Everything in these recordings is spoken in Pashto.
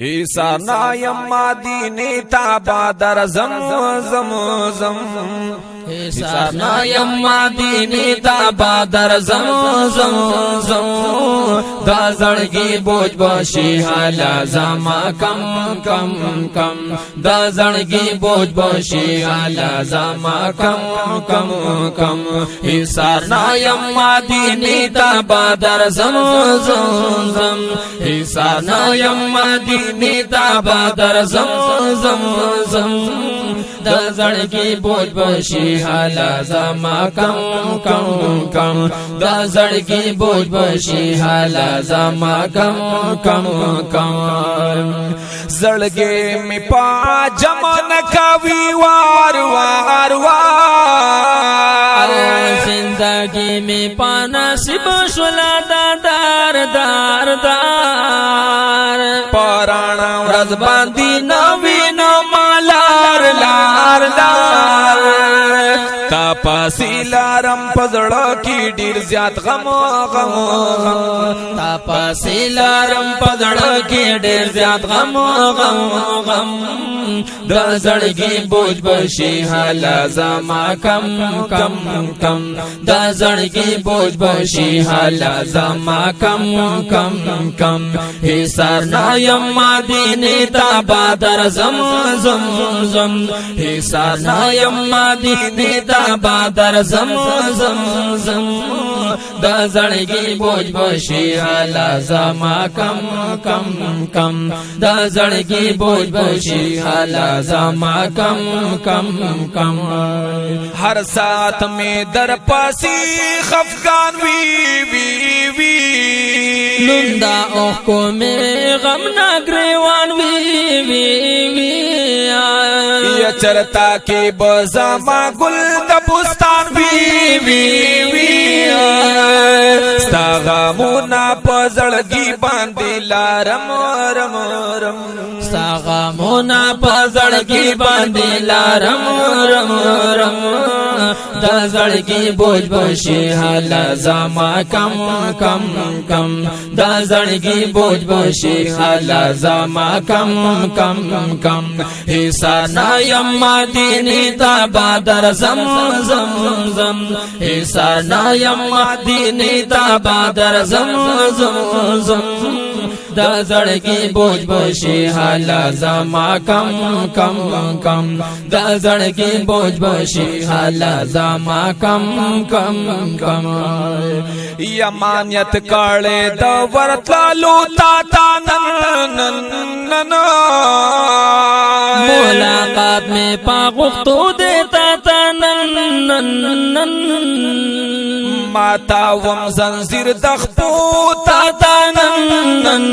ایسا نایم مدینه تا بادر زم زم زم ایسا نایم مدینه تا بادر زم زم زم دا زړګي بوج بشي حالا زما کم کم کم دا زړګي بوج بشي حالا زما کم کم کم ایسا نایم مدینه تا بادر زم زم زم ایسا نایم مدینه تا بادر زم زم زم دا زړګي بوج بشي حالا زما کم کم کم دا زړګي بوج بشي حالا زما کم کم کم زړګي می پا جمع نکوي وار وار وار زندگی می پا نصیب شولا دار دار دار پرانا ورځ باندې نوینو مالار لار لار تا پاسی لارم پزړه کی ډیر زیات غم غم تا پاسی لارم پزړه کی ډیر زیات غم غم غم د زړګي بوج بشي حالا زما کم کم کم د زړګي بوج بشي حالا زما کم کم کم هیڅار نایم مدینه تا بادر زم زم زم هیڅار نایم مدینه تا بادر زم زم زم د زړګي بوج بشي حالا زما کم کم کم د زړګي بوج بشي حالا زما کم کم کم ہر ساتھ میں در پاسی خفقان وی وی وی لندا اوخ کو میں غم نہ گریوان وی وی وی یا چرتا کے بزما گل دبستان وی وی وی ستا غمونا پزړګي باندې لارم رم رم ستا غمونا پزړګي باندې لارم رم رم د زړګي بوج بشي حالا زما کم کم کم د زړګي بوج بشي حالا زما کم کم کم هیڅار نایم مدینه تا بادر زم زم زم هیڅار نایم مدینه تا بادر زم زم زم دا زړګي بوج بشي حالا زما کم کم کم دا زړګي بوج بشي حالا زما کم کم کم یمانیت کړه د ورتلو تا نن نن ملاقات میں پاغختو دیتا تا نن نن نن ماتا وم زنجیر دخپو تا نن نن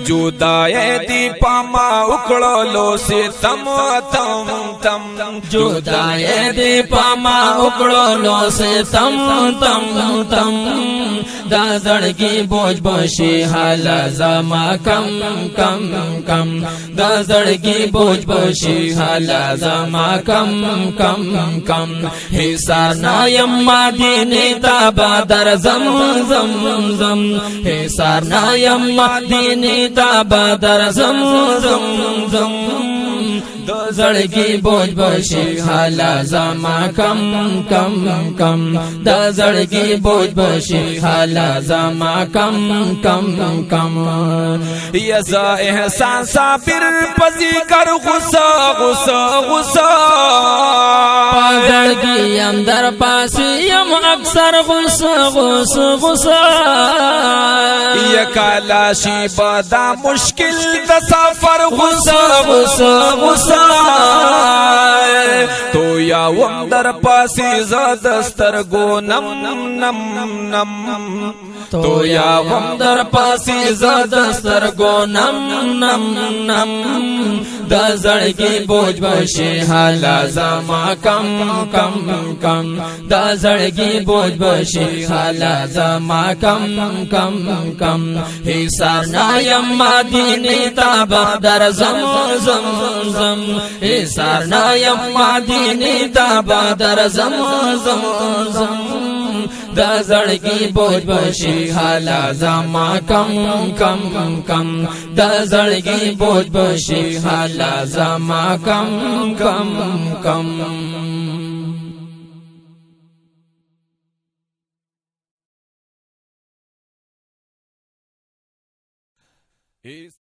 جدای دی پاما اکڑلو سے تم تم تم جدای دی پاما اکڑلو سے تم تم تم دا زړګي بوج بشي حالا زما کم کم کم دا زړګي بوج بشي حالا زما کم کم کم هیڅار نایم مدینه تا بادر زم زم زم هیڅار نایم مدینه تا بادر زم زم زم د زړګي بوج بشي حالا زما کم کم کم د زړګي بوج بشي حالا زما کم کم کم یزا احسان صابر پزی کر غصہ غصہ غصہ زړګي اندر پاسي یم اکثر غصہ غصہ غصہ یکالا شی بدا مشکل د سفر غصہ غصہ غصہ تو یا وم در پاسی زادستر گو نم نم نم تو یا وم در پاسی زادستر گو نم نم نم د زړګي بوج بشي حالا زما کم کم کم د زړګي بوج بشي حالا زما کم کم کم هیڅار نایم مدینه تا بادر زم زم زم هیڅار نایم مدینه تا بادر زم زم زم د زړګي بوج بشي حالا زما کم کم کم د زړګي بوج بشي حالا زما کم کم کم